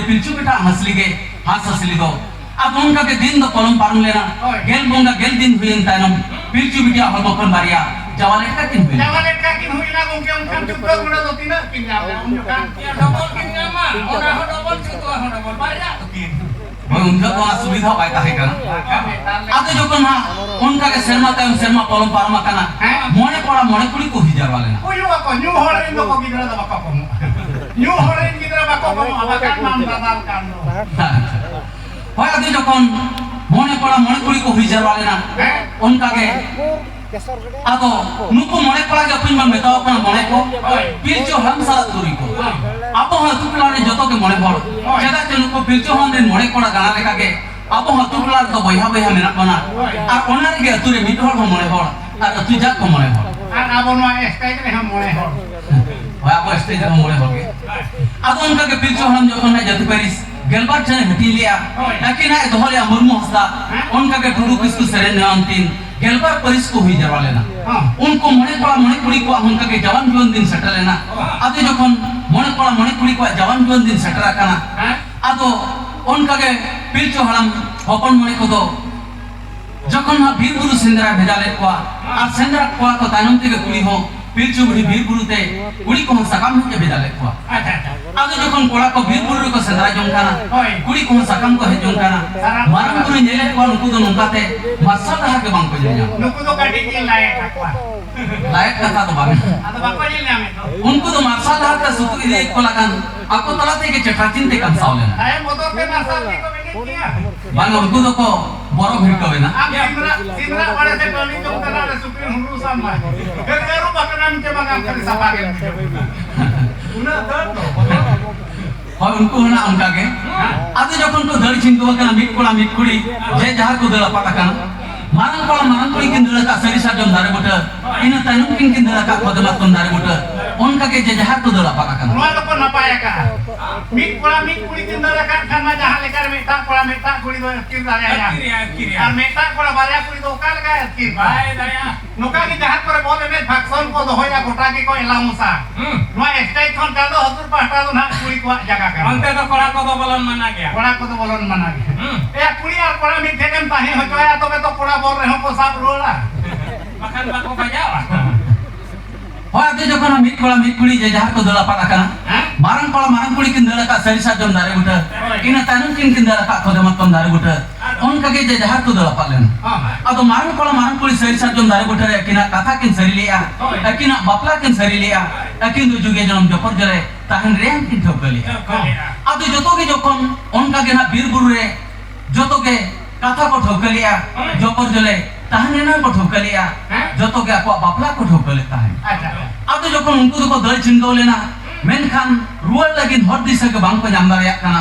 पिलचू बेटा हंसली के हंस हंसली दो अब उनका के दिन दो कलम पारम लेना गेल बोंगा गेल दिन हुई तायनम पिलचू बिटिया हरमोकन बारिया जवालेट का किन हुई ना गोंके उनका चुप गुड़ा दो तीन किन जाम उनका या डबल किन जामा ओना हो डबल चुतो हो डबल बारिया तो किन वो उनका तो सुविधा पाता है करना आते जो कना उनका के शर्मा तायम शर्मा कलम पारमा कना मोने पड़ा मोने कुड़ी को हिजार वाले ना कोई को न्यू होरे इन को गिदरा दा बका को न्यू होरे इन गिदरा बका को आवाका नाम दादाल कांडो होय आते जो कन मोने पड़ा मोने कुड़ी को हिजार वाले ना उनका के आतो नुको मोने पड़ा के अपन मन बेताओ अपना मोने को पिलचो हम सारा दूरी को आपो हतुकला ने जतो के मोने पड़ जेदा ते नुको पिलचो हम ने मोने पड़ा गाना लेका के आपो हतुकला तो बहिहा बहिहा मेना बना और ओना रे अतुरे मिटहर को मोने पड़ और अतु जा को मोने पड़ और आबो नो स्टेज रे हम मोने पड़ होय आपो स्टेज रे मोने पड़ के आतो उनका के पिलचो हम जखन ना जति पेरिस गेलबार चने हटी लिया ताकि ना दोहले मुर्मु हंसदा उनका के टुडू किसको सरे ने अंतिम गेलबार परिस को हुई जरवा लेना उनको मोने पड़ा मोने कुड़ी को उनका के जवान जीवन दिन सेटल लेना आते जखन मोने पड़ा मोने कुड़ी को जवान जीवन दिन सेटल आकाना आतो उनका के पिलचो हड़म हपन मोने को दो जखन ना बीर गुरु सेंद्रा भेजा ले को आ सेंद्रा को तो तायनम ते के कुड़ी हो पिलचु बुढ़ी बीर गुरु ते कुड़ी को सकाम के भेजा ले को आगे जखन कोड़ा को बीर गुरु को सेंद्रा जोंकाना कुड़ी को सकाम को हे जोंकाना मारम गुरु नेले को नुकु दो नुकाते मसल रहा के बांग को जोया नुकु दो काटी के लायक कथा तो बांग आतो बाको ले हमें उनको तो मसल रहा का सुतु इदे को लगान आपको तलाते के चटाचिन ते कम साव लेना आए मोदर पे मसल के को बेने किया बांग उनको तो को बरो भिड़ को बेना आप सिमरा पड़े से टोली तो करा रे सुप्रीम हुरु साम गरू बकराम के बांग कर सपा के उना दर और उनको ना उनका के आते जखन को दड़ चिंतो कना मिट कुड़ी जे जहार को दड़ा पटा कना मारन कुड़ी किन दड़ा का सरी साजम दारे मोटर इन तायनम किन दड़ा का पदमा तुम दारे मोटर उनका के जे जहार को दड़ा पटा कना नोआ को नपाया का मिट कुड़ी किन दड़ा का खाना जहां लेकर मेटा कुड़ी दो किन दारे या और मेटा कोड़ा बारिया कुड़ी दो का लगा किन भाई दया नोका की जहार पर बोले में भक्सन को दो होया गोटा के को एलामुसा नोआ स्टेज खन का दो हतुर पाटा दो ना कुड़ी को जगह का अंते तो कोड़ा को दो बोलन माना गया ए कुड़ी और कोड़ा मिट ठेकन ताही होया तो कोड़ा बोल रहे हो को साफ रोला मखान बाको बजावा होय आते जखन मिट कुड़ी जे जहार को दला पाटा कना मारन कुड़ी किन दला का सरी साजम दारे गुटर इन तायनम किन दला का पदमा तुम दारे गुटर उनका के जे जहार को दला पालन आतो मारन कुड़ी सरी साजम दारे गुटर किना कथा किन सरी लिया किना बापला किन सरी लिया किन दो जुगे जनम जपर जरे ताहन रे किन ठोकली आतो जतो के जखन उनका के ना बीर गुरु रे जतो के कथा को ठोकलिया जपर जले ताहन ना को ठोकलिया जतो के आपा बापला को ठोकले ताहन आतो जखन उनको को दल चिंगो लेना मेनखान रुवाल लगिन हर दिशा के बांग को जाम दारिया कना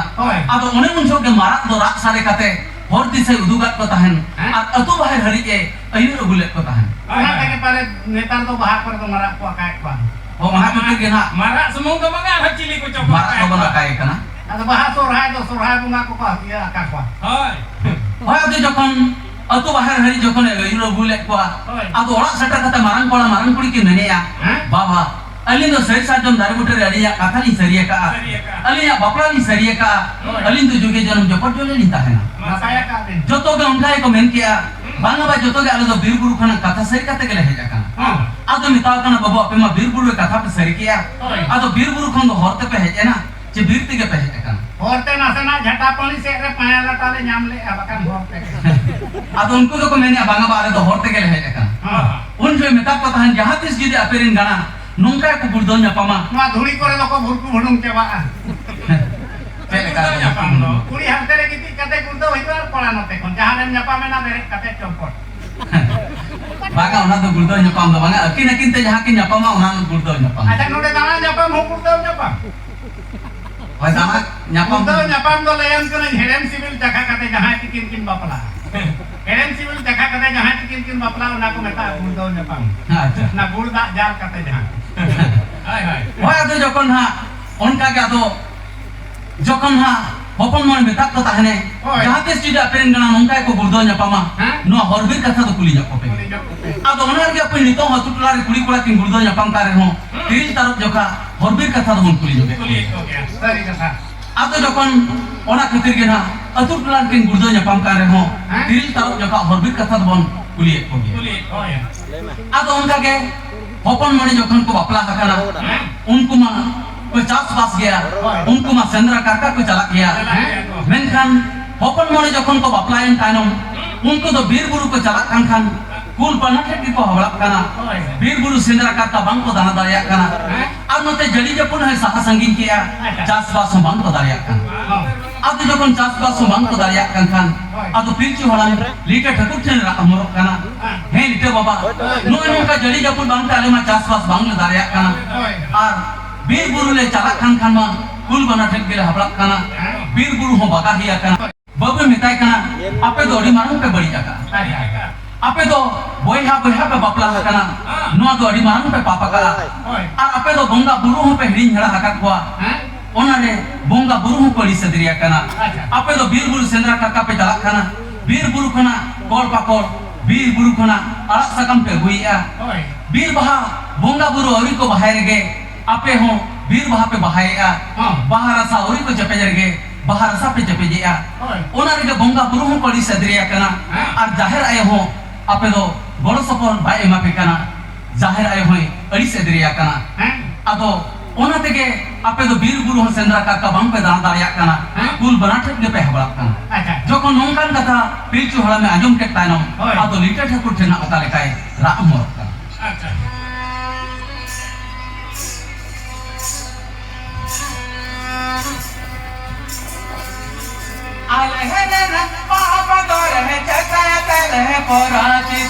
आतो ओने उनसो के मारा दो रात सारे कते हर दिशा उदुगात को ताहन आ अतु बाहर हरि के अयु गुले को ताहन ओना के पारे नेता तो बाहर पर तो मारा को काय को ओ महा के ना मारा समूह के बगा हचिली को चौक मारा को बना काय कना आतो बाहर सोरहाय बुंगा को कहतिया का को होय आते जखन अतु बाहर हरि जखन अयु गुले को आतो ओड़ा सटर कते मारन कुड़ी के नेनेया बाबा अलिन दो सरी साजम दारे बुटर अलिया कथा ली सरिया का अलिया बापला ली सरिया का अलिन तो जुगे जन्म जपट जोले लिता है ना नसाया का जतो के उनका को मेन किया बांगा बा जतो के आलो तो बीर गुरु खना कथा सरी कते के ले जाका आतो मिताव कना बाबू आपे मा बीर गुरु कथा पे सरी किया आतो बीर गुरु खन तो हरते पे है ना जे बीर ते के पे है का हरते ना सना झटा पानी से रे पाया लटाले नाम ले बकन हरते आतो उनको तो मेन बांगा बारे तो हरते के ले जाका उन जो मिताव पता है जहां तिस जुदे अपेरिन गाना नोंका को बुरदो न्यापामा मा धुड़ी करे दको भुरकु भुडुम केबा चेले का न्यापाम नो कुड़ी हाते रे किति कते गुरदो होइबार पड़ा नते कोन जहां ने न्यापामे ना बेरे कते चौपट बागा ओना तो गुरदो न्यापाम दो बागा अकिन ते जहां के न्यापामा ओना गुरदो न्यापाम अच्छा नोडे दाना न्यापाम हो गुरदो न्यापाम होय दाना न्यापाम दो लेयन कने हेरेम सिविल जखा कते जहां की किन बापला हेरेम सिविल जखा कते जहां की किन बापला ओना को मेता गुरदो न्यापाम अच्छा ना गुरदा जाल कते जहां होय आतो जखन हा उनका के आतो जखन हा हपन मन मेता को ताहने जहां ते स्टूडियो अपेरिन गना उनका को बुरदो न्यापामा नो हरबीर कथा तो कुली न्यापे आतो ओनर के अपन नितो हतुटला रे कुड़ी कोला किन बुरदो न्यापाम कारे हो तिल तरफ जखा हरबीर कथा तो कुली जोगे सरी कथा Atau jokon ona khatir ge na atur plan kin gurdo nyapam kan reho tiril tarok joka horbit katha bon kuliet ko ge ado onka ge hopon mani jokon ko bapla hakana unku ma ko chas bas gaya unku ma sendra karka ko chalak gaya menkan hopon mani jokon ko baplain tainom unku do bir buru ko chalak kan kul panathe ki ko hawlak kana bir buru sendra karka bang ko dana daya kana ar note jali japun hai saha sangin kiya chas bas bang ko daya kana ado jokon chas bas bang ko daya kan ado pilchu halam lite Thakur ठेन amorok kana he lite baba noi nongka jali japun bang ta ale ma chas bas bang le daya kana ar bir buru le chalak kan ma kul panathe ki hawlak kana bir buru ho baga hiya kana babu mitai kana ape do adi marang pe bari jaga ape do boyha pe bapla kana no do adi marang pe papa ka ar ape do bonga buru ho pe hiring hela hakat kwa onare bonga buru ho pali sedriya kana ape do bir buru sendra kaka pe jalak kana bir buru kana kol pakol bir buru kana arak sakam pe huiya bir baha bonga buru ori ko bahai rege ape ho bir baha pe bahaiya bahara sa ori ko jape rege bahara sa pe jape ya onare ge bonga buru ho pali sedriya kana ar jahir ay ho ape do goro sopon bai ema pe kana jahir ay hoi adi sedriya kana ado ona tege ape do bir buru ho sendra kaka bang pe dana daya kana kul banathe ge pe habalak kana jokon nongkan kata pilchu halame ajom ke tainom ado lite Thakur ठेना oka lekai ra amorok kana alherena papa dore chata tele porati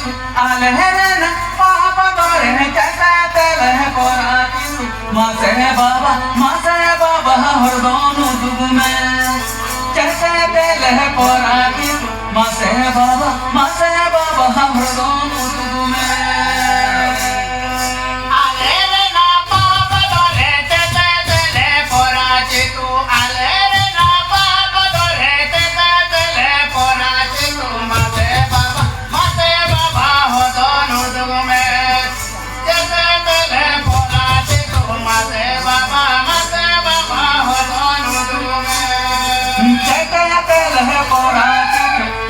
alherena papa dore chata tele porati mase baba hordonu dugume chata tele porati mase baba hordonu dugume alherena papa dore chata tele porati tu alherena papa dore chata tele porati tu mase baba hordonu dugume chata tele porati tu mase baba hordonu dugume chata tele porati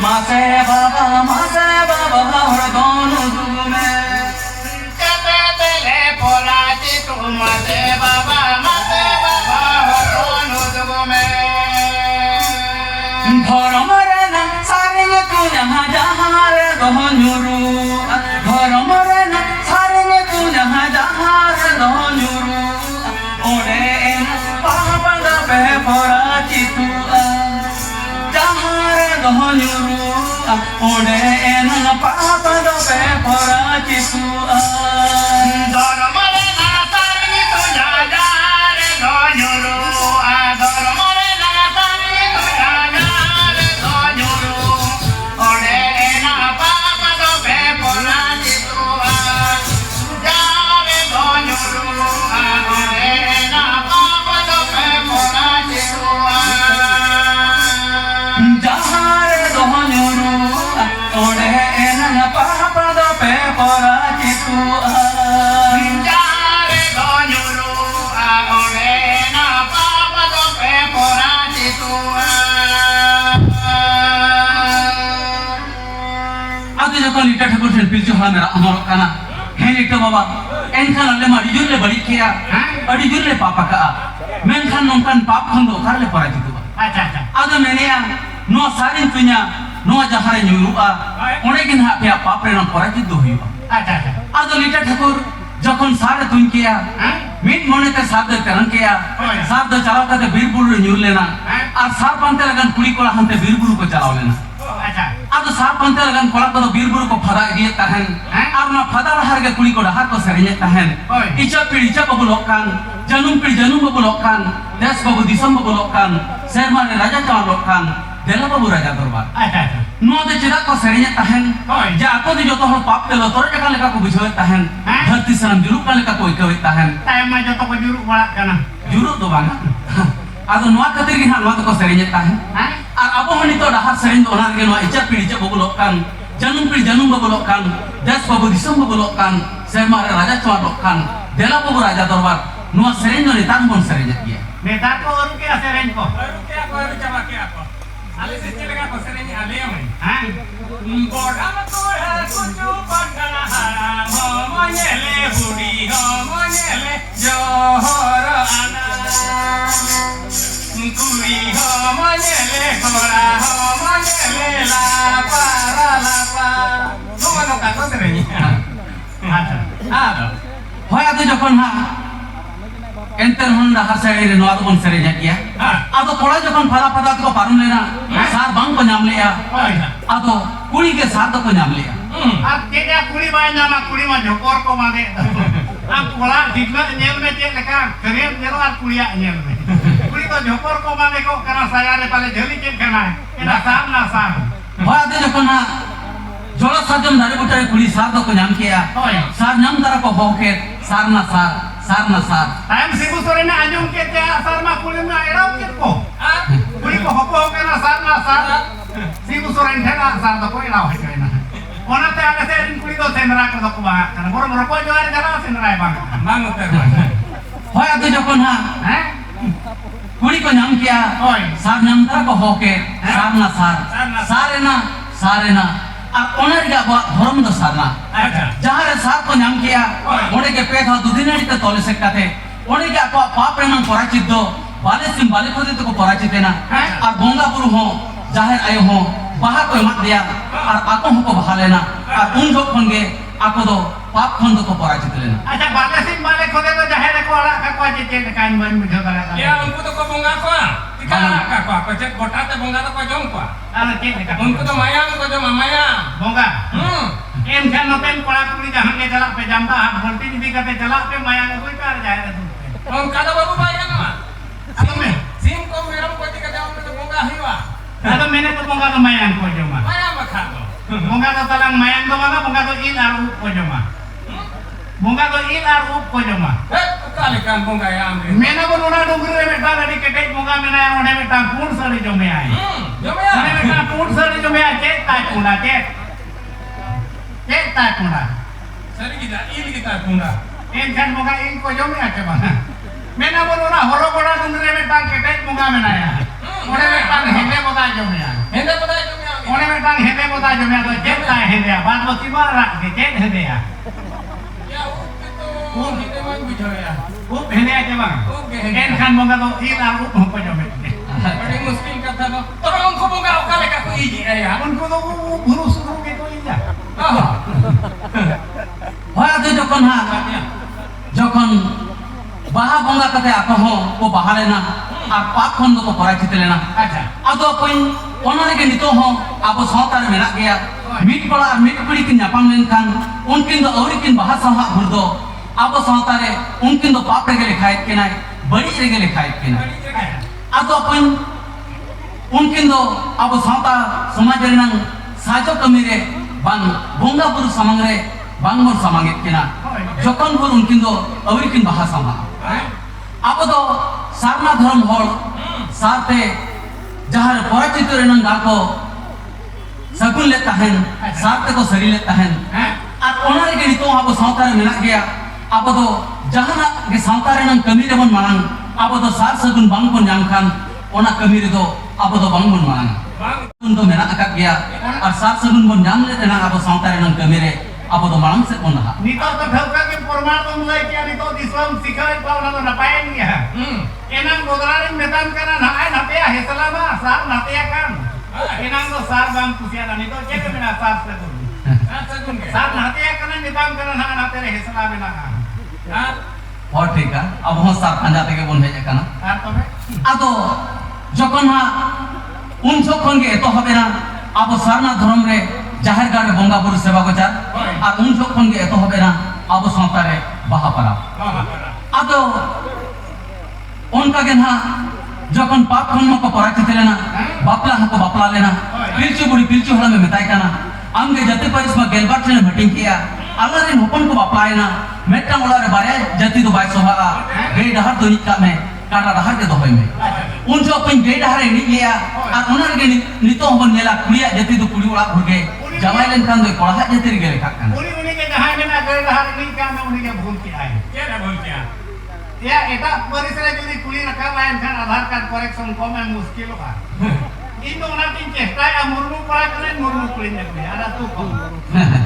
mase baba hordonu dugume chata tele porati tu mase baba hordonu dugume ধরমরে না সারিয়ে তুই যাহারে দহনুরু ধরমরে না সারিয়ে তুই যাহারে দহনুরু ওরে না পাপদ pay পরাচি তু যাহারে দহনুরু ওরে না পাপদ পে পরাচি তু ধরমরে না সারিয়ে তুই যাহারে দহনুরু ধরমরে না সারিয়ে তুই যাহারে দহনুরু ওরে না পাপদ পে পরাচি তু যাহারে দহনুরু ওরে না পাপদ পে পরাচি তু যাহারে দহনুরু ওরে না পাপদ পে পরাচি তু যাহারে দহনুরু ওরে না পাপদ পে পরাচি তু ado jokon lite Thakur ठेन pilchu halame ra amorok kana he lite baba enkhan ale ma rijur le bari kiya adi jur le papa ka menkhan nongkan pap khon do kar le pora jitu ado menia no sarin punya no jahare nyurua onegin ha pia pap re na pora jitu huiba ado lite Thakur jokon sare tun kiya mit monete sabde terang kiya sabde chalaw kate birburu re nyur lena ar sar pante lagan kuri kola hante birburu ko chalaw lena ado sar pante lagan kola ko birburu ko phada idiye tahen ar na phada lahar ge kuri ko dahar ko serinya tahen icha babu lokkan janum babu lokkan des babu disam babu lokkan sermane raja chawan lokkan dela babu raja dorbar no de chira ko serinya tahen ja ako di joto hor pap telo tor jakan leka ko bujhoe tahen dharti sanam juruk kan leka ko ikawe tahen ma joto ko juruk wala kana juruk do bang ado noa khatir gi noa ko serinya tahen ar abo honi to dahar serin do onar ge noa icha babu lokkan janum babu lokkan des babu disam babu lokkan sermane raja chawan lokkan dela babu raja dorbar noa serin do ni tan bon serinya dia Netar ko aru ke sereng ko. Baru ke aku harus coba ke aku. Ale se chile ka kosere ni ale mai. Ha? Bodam kura kuju pandana ho monyele budi ho monyele johor ana. Kuri ho monyele kora ho monyele la para. Kau mana ka kosere ni? Acha. Ada. হয় আদো যখন হা enter Honda হাসাই রে নোয়া বন সেরে জাকিয়া আদো পড়া যখন ফালা ফালা তো পারুম লেনা সার বাং কো নাম লিয়া Oi. আদো কুড়ি কে সার তো কো নাম লিয়া At kaya kuri ba nama kuri ma jokor ko mane. Ang pula digna nyel me cek leka keren jero at kuliah nyel me. Kuri to jokor ko mane ko karena saya re pale jeli cek kana. Ena sam na sam. হয় আদো যখন হা জল সাজম দাড়ি বুটারে কুড়ি সার তো কো নাম কিয়া Oi. সার নাম তারা কো হকে সার না সার সার na sir Time sibu sore na anjung ke te asar ma kuri na erau ke ko. Ah, Kuri ko hopo ke na sar. Sibu sore na asar to ko erau he na. Ona te ada serin kuri to senra ko ko ba. Karena boro ko joare jara senra bang. mangu terus. হয় আদো যখন হা Eh? কুড়ি কো নাম কিয়া Oi. সার নাম তারা কো হকে সার না সার সারে না আর ওনার গা ধর্ম দো সার না Aja. जहाँ साथ को नाम किया ओने के पेट हा दुदिनाड़ी ते तोले सकते ओने के आपा पाप रेना पराचित दो बाले सिम बाले को दे तो को पराचित है ना और बोंगा पुरु हो जाहिर आयो हो बाहर को मत दिया और आको हो को बहा लेना और उन जो खंगे आको दो पाप खन दो को पराचित लेना Acha bale sing bale khode to jahe ko ala ka ko cek kan ban mujho kala. Ya, unku tu kau bunga kau. Tika kau kau cek kota tu bunga tu kau jom kau. Ala cek ka. Unku tu mayang kau jom mayang. Bonga. Hmm. Em kan no pen kola kuli jahan ke jalak pe jamba volti ni kate jalak pe mayang ko kar jahe tu. Om kata babu bayang nama. Apa me? Sim kau meram kau tika jom tu bunga hiwa. Ada mene to bonga to mayang ko joma. Mayang makha tu. Bonga to talang mayang to mana bonga to il aru ko joma. Bonga to il aru ko joma. Eh, kali kan bunga ya amri. Mena ko nona dungre me ta gadi kete bonga mena one me ta pun sari jome ai. Jom Sari me ya. ta pun sari jome ai cek ta puna cek. Cek ta puna. Sari kita, ini kita bunga. Em kan bonga in ko jome ai mana. Mena ko nona horo koda dungre me ta kete bonga mena ya. One me ta hende boda jome ai. Hendak pada jom ya. One me ta hende boda jome ai to cek ta hende ya. Bad boti bara ke cek hende ya. Ya, itu kita mau bicara ya. Up hende ya ke bang. Oke, hende. En kan bonga to il aru ko jome. Ada muskil kata no. Tolong kau bunga kali kau iji ya. Unko to buru suru ke to iya. Ah. হয় আদো যখন হা যখন বাহা বঙ্গা কাতে আको हो को बहा लेना और पाप खन दो को पराचित लेना Acha. आदो अपन ओनने के नितो हो अब सावतार मेना गया मिट पड़ा और मिट पड़ी किन जापान लेन खान उनकिन दो औरी किन बाहा सहा भर दो अब सावतारे उनकिन दो पाप रे लिखायत के ना बड़ी रे लिखायत के ना आदो अपन उनकिन दो अब सावता समाज रे नंग साजो कमी रे बांग बोंगा बुरु समंग रे बांग मोर समंगित के ना जखन बुर उनकिन दो औरी किन बाहा सहा अब दो सारना धर्म होड़ सारते जहाँ पराचित रेनंग गाको सगुन लेता है सारते को सरी लेता है और ओनारे के नितो अब सावतार मेना गया अब दो जहाँ के सावतार रेनंग कमी रे बन मांग अब दो सार सगुन बांग को नाम खान ओना कमी रे दो अब दो बांग बन मांग Bang, उन तो मेना अकक गया और सार सगुन बन नाम लेते ना अब सावतार रेनंग कमी रे अब दो मांग से बन रहा Nito to dhauka ke pormar to mulai kia nito Islam sikai pau na to napain ya. Enang godrarin metam kana na ai nape ya selama sar nape ya kan. Enang to sar bang pusia na nito cek mena sar se tu. kata gun ke. Sar nape ya kana metam kana na nape re selama na. Ah, और ठीक है अब हम सार पंजा के बन भेजे कना Ar to me. आदो যখন হা उन যখন গে তো হবে না अब सारना धर्म रे जाहिर गारे बोंगा बुरु सेवा को चार और उन যখন गे तो হবে না अब संतारे बाहा परा आदो उनका के ना যখন पाप खन को पराचित लेना बापला हको बापला लेना पिलचु बुड़ी पिलचु हला में मिताई काना आमगे जते परिस में गेलबार ने मीटिंग किया अल्लाह रे होपन को बापलायना मेटा ओला रे बारे जति दो बाई सोहा गई डहर तो निका में काटा डहर के दोहई में उन जो अपन गई डहर नि लिया और उनर के नितो हबन नेला कुड़िया जति दो कुड़ी ओला भुगे जमाई लेन कान दो कोड़ा जति रे गेले काकन Uni ke jahai mena gare har ni kan uni ke bhul ke ai. क्या ना बोल क्या? Ya, eta परिसर जुदी कुली रखा है एनखान आधार कार्ड करेक्शन को में मुश्किल होगा इन दोनों तीन चेष्टा या मुर्मू पड़ा करे मुर्मू कुली ने कुली ada tu ko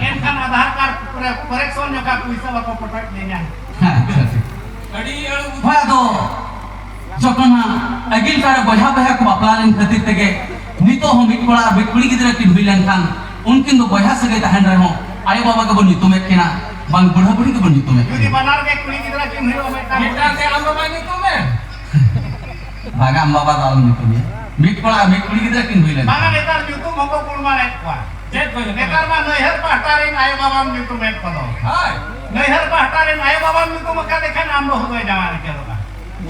एनखान आधार कार्ड करेक्शन जो का पैसा बाको पटक देना अड़ी अड़ू Wah do jokon ha agil kare boya boya ko bapla len khatir tege nito ho mit kuli gidra kin huilen kan unkin do boya sagai tahan reho ayo baba ke bon nitumet kina bang budha budi ke bon nitumet जुदी बनार के कुली किधर किन हिरो में बेटा से हम मानी तुम्हें baga am baba dalam nitumet mit kuli gidra kin huilen mana netar YouTube moko kulma lek kwa चेक को netar ma noihar pahtarin ayo babam YouTube met kodo हाय noihar pahtarin ayo babam YouTube maka dekhan ambo hoy jaman ke loga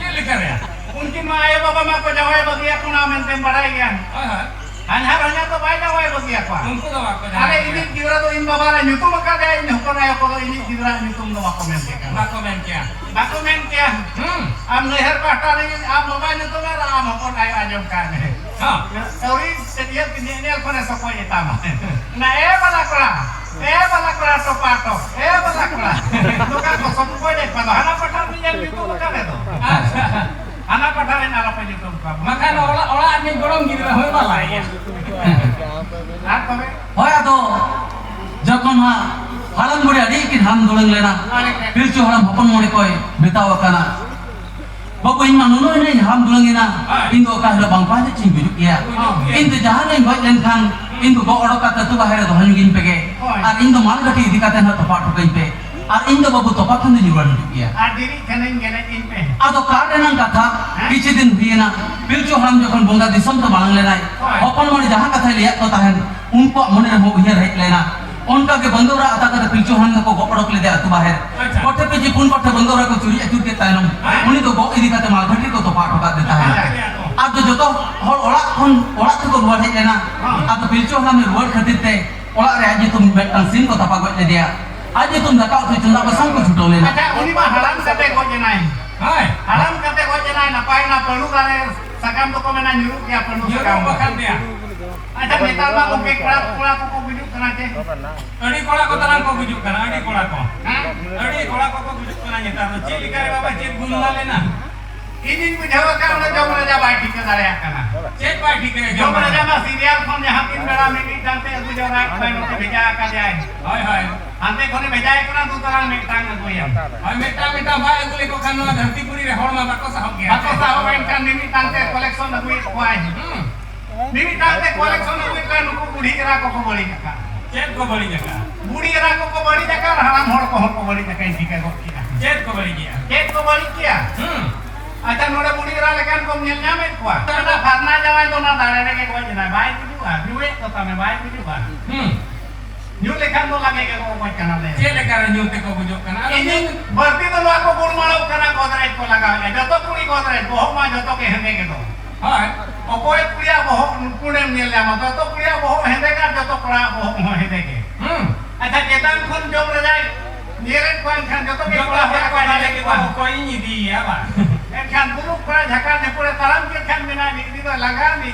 ये लिख रहे हैं उनकी माँ आए बाबा माँ को जवाई बगिया कुना मेंटे बढ़ाई गया हाय हाय हन्हार हन्हार तो भाई जवाई बगिया को तुमको तो आपको अरे इन्हीं गिरा तो इन बाबा ने न्यूटन मका दे इन हुक्म आया को इन्हीं गिरा न्यूटन तो वाको मेंटे का वाको मेंट क्या अब नहर पाटा नहीं आप बाबा ने तो मेरा आम हुक्म आया आजम का है हाँ सॉरी सेडिया किन्हीं ने अपने सको ये तामा ना ए वाला करा तो पाटो ए वाला करा तो का को सब को दे पर हना पटा नहीं न्यूटन मका दे दो anak padarin ala pa YouTube ka makan olah ni gorong gitu lah hoy malah ya আর তবে hoy ado jokon ha halam budi adi kin ham doleng lena pilchu halam hopon mone koy betawa kana babu in manuno ini ham doleng ina indo ka hada bang pa cing bijuk ya indo jahan len goj len kan indo go odok ka tu bahare dohan gin pege ar indo mal gati dikate na topa tokai pe ar indo babu topa kan di jual ya আর দিরি কেনেন গেলে in pay ado kadenan katha kichi din huina pilchu haram jokon bonga disam to balang lenai hopon mone jahan katha liya to tahen unko mone re ho uhir hek lena onka ke bandora ata kata pilchu haram ko gopodok le de atu baher kote pe jipun kote bandora ko churi achur ke tainam uni to go idi kate mal ghati ko to pa toka de tahen ado joto hor ola to ko ruar hek lena ado pilchu haram ne ruar khatir te ola re aji tum betan sin ko tapa goj le dia aji tum dakau tu chunda basang ko chuto lena আচ্ছা উনি মা হারাম কাতে গজে নাই हाय হারাম কাতে গজে নাই না পাই না পড়ু গারে সাকাম তো কমে না নিরু কিয়া পড়ু ये সাকাম makan dia আচ্ছা নেতার মা ওকে কড়া কড়া কো বিজু করাতে अड़ी कोड़ा को तरह को बुजुक करना अड़ी कोड़ा को হ্যাঁ अड़ी कोड़ा को बुजुक करना ये तार चेक लिखा रे बाबा चेक गुनला लेना ইদিন বুঝাও কা আমরা জম রাজা বাই ঠিক দাঁড়া কানা चेक पाई ठीक है জম রাজা না সিরিয়াল ফোন जहां তিন বেলা মিনিট জানতে বুঝাও রাত বাইরে ভেজা কা যায় हाय हाय আনতে কোনে ভেজা করা দু তরাং মেটাং কইয়া हाय मेटा भाई गुले को खानो धरती पूरी रे हड़ में बाको साहब गया Ako sa hawain kan nimi tante koleksyon na buwit ko ay. Nimi tante koleksyon na buwit ko ay nuko budi kira ko bali jaka. चेक को बड़ी जगह Budi kira ko bali jaka haram hor ko bali jaka hindi ka ko kira. चेक को बड़ी गया Ket ko bali kiya. Acha nore budi kira lekan ko nyel nyamet ko. Tanda karna jawai to na dare re ko jina bai tu juga. Duit to tame bai tu juga. Nyu lekan to lage ke ko kana le. चेक लेकर न्यूते को बुजुक करना Ini berarti to aku bur malau kana kodrai ko laga. Joto kuri kodrai boh ma joto ke hende ke to. Hi Okoy kuya boh punem nyel jama joto kuya boh hende ka joto kora boh hende ke. Acha ketan khon jom rajai niren koin khan joto ke जो kora तो hende है ko कोई ko कोई नहीं दी है बा khan buru kora jhaka ne pura taram ke khan bina ni to laga ni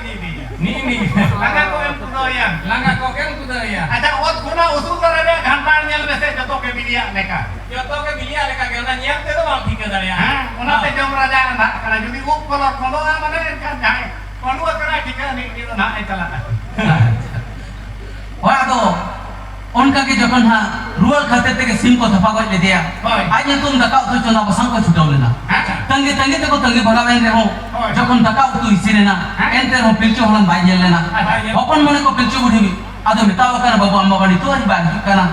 ni नहीं laga ko em pudo ya लंगा को क्या कुदा या acha ot guna usul tare ghantar nyel bese joto ke bilia leka जो तो के बिलिया लेकर के ना नियम ते तो बात ठीक है दरिया ha onate jom raja na kana judi up kolor kono mane khan jai konu kara thika ni na ai chala hoy ado onka ke jokon ha rual khate tege sim ko thapa goj le dia aja tum dakau tu chona basang ko chutau lena tangi te ko tangi bhagawen re ho jokon dakau tu isine na enter ho pilchu halam bai jel lena hopon mone ko pilchu budhi ado metawa kana babu amma bani tu ari bai kana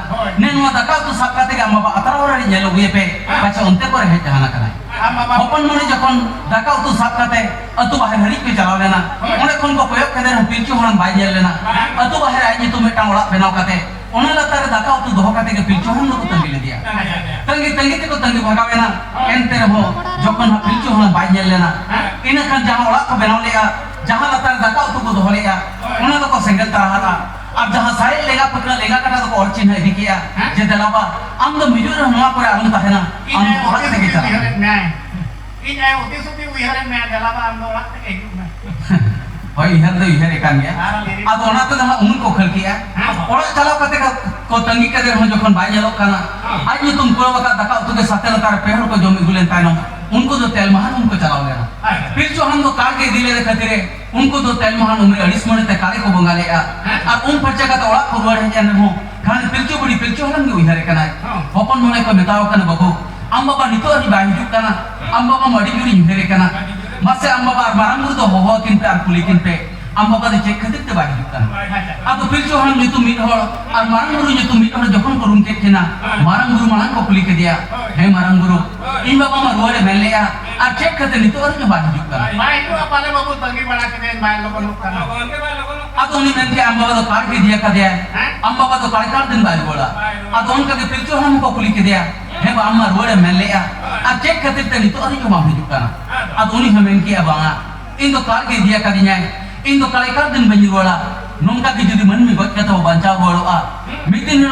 nen wa dakau tu sakka tege amma ba atara ora ri jelo gue pe baca onte ko re jahana kana hopon mone jokon dakau tu sakka te atu bahar hari pe jalao lena one kon ko koyok kade ho pilchu halam bai jel lena atu bahar aji tu metang ola benau kate ona latar dakau tu doho kate ke pilchu halam ko tangi le dia tangi te ko tangi bhagawena ente ho jokon ha pilchu halam bai jel lena ina kan jaha ola ko benau lea jaha latar dakau tu ko doho lea ona to ko single tarahata अब जहाँ side लेगा पकड़ा लेगा कटा तो और चिन्ह है किया जे दलावा हम तो मिजोर हुआ पर हम तो है ना हम और के के चला ini ay uti suti wihare me dalaba amdo rak te ke me भाई इधर तो इधर एक आदमी है अब ओना तो जहाँ उन को खल किया और चलाओ कते को तंगी कते हम जोखन भाई जलो काना आज ये तुम पूरा वक्त दका तो के साथे लतार पेहर को जमी गुलेन तानो उनको तो तेलमहान उनको चलाओ लेना पिलचू हम तो कार के दिले रे खातिर उनको तो तेलमहान उम्र अड़िस मोने ते कारे को बंगाले और उन परचा का तोड़ा फॉरवर्ड है जाने हो खान पिलचू बड़ी पिलचू हम गे उइहारे कना होपन मोने को मेताओ कना बाबू आम बाबा नितो अरि बाय हिजुक कना आम बाबा मडी गुरी उइहारे कना मसे आम बाबा मारामुर तो हो किन पे और कुली किन पे आम बाबा दे चेक खातिर ते बाय हिजुक कना अब पिलचू हम नितो मिट होड़ और मारामुर नितो मिट होड़ जखन को रूम के केना मारामुर मांग को कुली के दिया हे मारामुर इन बाबा मा रोले मेले और चेक खातिर नितो अरि बाय हिजुक कना माय को अपने बाबू तंगी बड़ा के माय लोगन करना अब उन्हीं में आम बाबा तो कार के दिया का दिया आम बाबा तो कार दिन बाय बोला अब उनका के पिलचू हम को कुली के दिया हे बाम्मा रोले मेले और चेक खातिर ते नितो अरि मा हिजुक कना अब उन्हीं हम इनकी अबांगा इन तो कार के दिया का दिया इन तो कार दिन बंजी बोला नोंका की जुदी मन में गट का तो बंचा बोलो मितिन